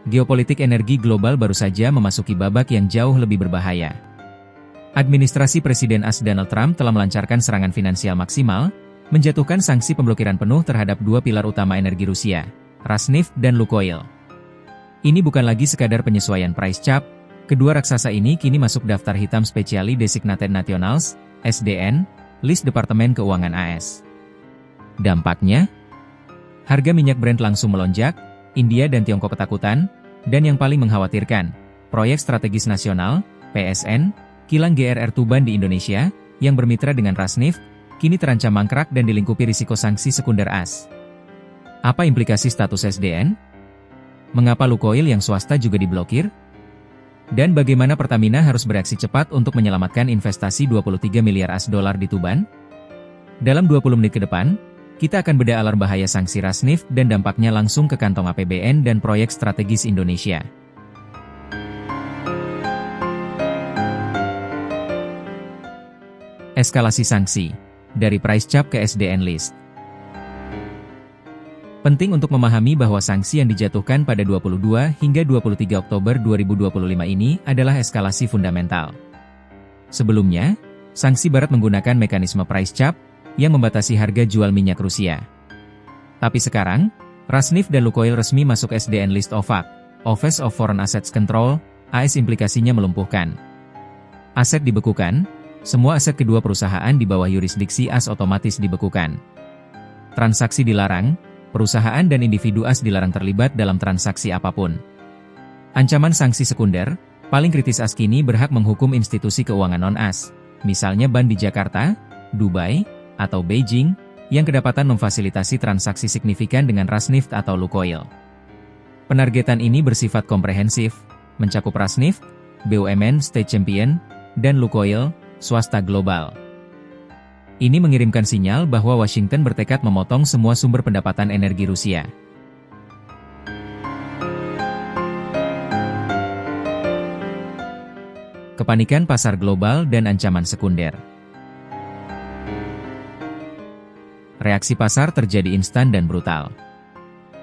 geopolitik energi global baru saja memasuki babak yang jauh lebih berbahaya. Administrasi Presiden AS Donald Trump telah melancarkan serangan finansial maksimal, menjatuhkan sanksi pemblokiran penuh terhadap dua pilar utama energi Rusia, Rosneft dan Lukoil. Ini bukan lagi sekadar penyesuaian price cap, kedua raksasa ini kini masuk daftar hitam Specially Designated Nationals, SDN, list Departemen Keuangan AS. Dampaknya, harga minyak Brent langsung melonjak, India dan Tiongkok ketakutan, dan yang paling mengkhawatirkan, proyek strategis nasional, PSN, kilang GRR Tuban di Indonesia, yang bermitra dengan Rosneft, kini terancam mangkrak dan dilingkupi risiko sanksi sekunder AS. Apa implikasi status SDN? Mengapa Lukoil yang swasta juga diblokir? Dan bagaimana Pertamina harus bereaksi cepat untuk menyelamatkan investasi 23 miliar AS dolar di Tuban? Dalam 20 menit ke depan, kita akan bedah alarm bahaya sanksi Rosneft dan dampaknya langsung ke kantong APBN dan proyek strategis Indonesia. Eskalasi sanksi, dari price cap ke SDN list. Penting untuk memahami bahwa sanksi yang dijatuhkan pada 22 hingga 23 Oktober 2025 ini adalah eskalasi fundamental. Sebelumnya, sanksi Barat menggunakan mekanisme price cap, yang membatasi harga jual minyak Rusia. Tapi sekarang, Rosneft dan Lukoil resmi masuk SDN list OFAC, Office of Foreign Assets Control, AS implikasinya melumpuhkan. Aset dibekukan, semua aset kedua perusahaan di bawah yurisdiksi AS otomatis dibekukan. Transaksi dilarang, perusahaan dan individu AS dilarang terlibat dalam transaksi apapun. Ancaman sanksi sekunder, paling kritis AS kini berhak menghukum institusi keuangan non-AS, misalnya bank di Jakarta, Dubai, atau Beijing, yang kedapatan memfasilitasi transaksi signifikan dengan Rosneft atau Lukoil. Penargetan ini bersifat komprehensif, mencakup Rosneft, BUMN State Champion, dan Lukoil, swasta global. Ini mengirimkan sinyal bahwa Washington bertekad memotong semua sumber pendapatan energi Rusia. Kepanikan pasar global dan ancaman sekunder. Reaksi pasar terjadi instan dan brutal.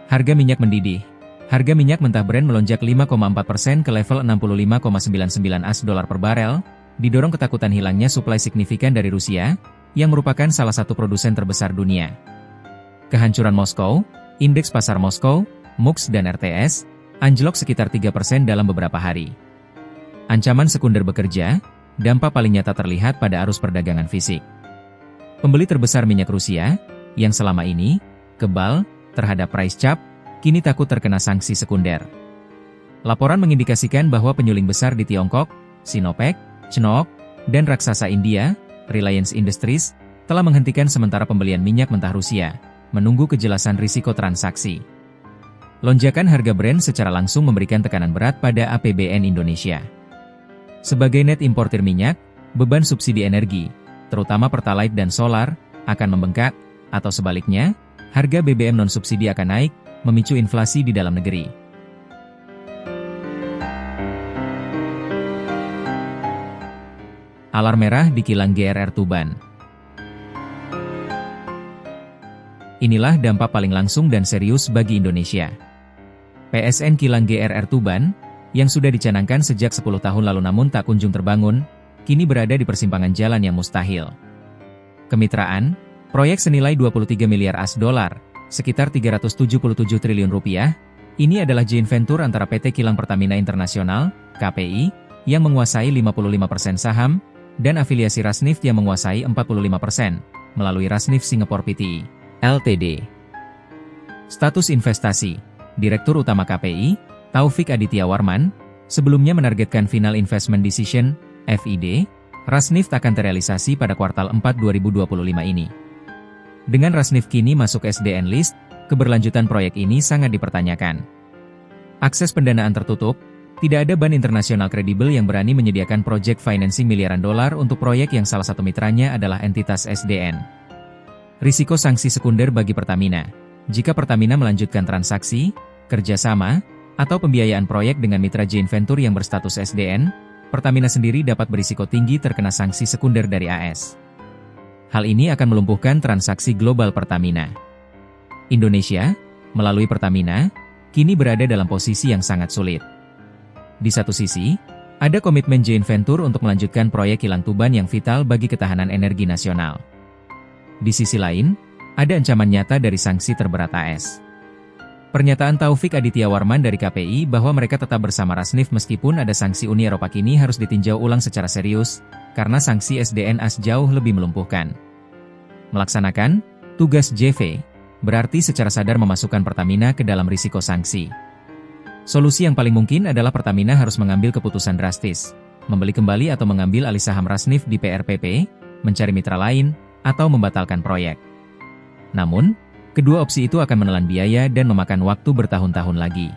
Harga minyak mendidih. Harga minyak mentah Brent melonjak 5,4% ke level 65,99 AS dolar per barel, didorong ketakutan hilangnya suplai signifikan dari Rusia, yang merupakan salah satu produsen terbesar dunia. Kehancuran Moskow, indeks pasar Moskow, MUX dan RTS, anjlok sekitar 3% dalam beberapa hari. Ancaman sekunder bekerja, dampak paling nyata terlihat pada arus perdagangan fisik. Pembeli terbesar minyak Rusia, yang selama ini kebal terhadap price cap, kini takut terkena sanksi sekunder. Laporan mengindikasikan bahwa penyuling besar di Tiongkok, Sinopec, CNOOC, dan raksasa India, Reliance Industries, telah menghentikan sementara pembelian minyak mentah Rusia, menunggu kejelasan risiko transaksi. Lonjakan harga Brent secara langsung memberikan tekanan berat pada APBN Indonesia. Sebagai net importir minyak, beban subsidi energi, terutama Pertalite dan solar, akan membengkak, atau sebaliknya, harga BBM non-subsidi akan naik, memicu inflasi di dalam negeri. Alarm merah di kilang GRR Tuban. Inilah dampak paling langsung dan serius bagi Indonesia. PSN kilang GRR Tuban, yang sudah dicanangkan sejak 10 tahun lalu namun tak kunjung terbangun, kini berada di persimpangan jalan yang mustahil. Kemitraan, proyek senilai 23 miliar AS dolar, sekitar 377 triliun rupiah, ini adalah joint venture antara PT Kilang Pertamina Internasional, KPI, yang menguasai 55% saham, dan afiliasi Rosneft yang menguasai 45%, melalui Rosneft Singapore Pte. Ltd. Status investasi, Direktur Utama KPI, Taufik Aditya Warman, sebelumnya menargetkan Final Investment Decision, FID, Rosneft akan terrealisasi pada kuartal 4 2025 ini. Dengan Rosneft kini masuk SDN list, keberlanjutan proyek ini sangat dipertanyakan. Akses pendanaan tertutup, tidak ada bank internasional kredibel yang berani menyediakan proyek financing miliaran dolar untuk proyek yang salah satu mitranya adalah entitas SDN. Risiko sanksi sekunder bagi Pertamina. Jika Pertamina melanjutkan transaksi, kerjasama, atau pembiayaan proyek dengan mitra joint venture yang berstatus SDN, Pertamina sendiri dapat berisiko tinggi terkena sanksi sekunder dari AS. Hal ini akan melumpuhkan transaksi global Pertamina. Indonesia, melalui Pertamina, kini berada dalam posisi yang sangat sulit. Di satu sisi, ada komitmen joint venture untuk melanjutkan proyek kilang Tuban yang vital bagi ketahanan energi nasional. Di sisi lain, ada ancaman nyata dari sanksi terberat AS. Pernyataan Taufik Aditya Warman dari KPI bahwa mereka tetap bersama Rasnif meskipun ada sanksi Uni Eropa kini harus ditinjau ulang secara serius, karena sanksi SDNAS jauh lebih melumpuhkan. Melaksanakan tugas JV berarti secara sadar memasukkan Pertamina ke dalam risiko sanksi. Solusi yang paling mungkin adalah Pertamina harus mengambil keputusan drastis, membeli kembali atau mengambil alih saham Rasnif di PRPP, mencari mitra lain, atau membatalkan proyek. Namun, kedua opsi itu akan menelan biaya dan memakan waktu bertahun-tahun lagi.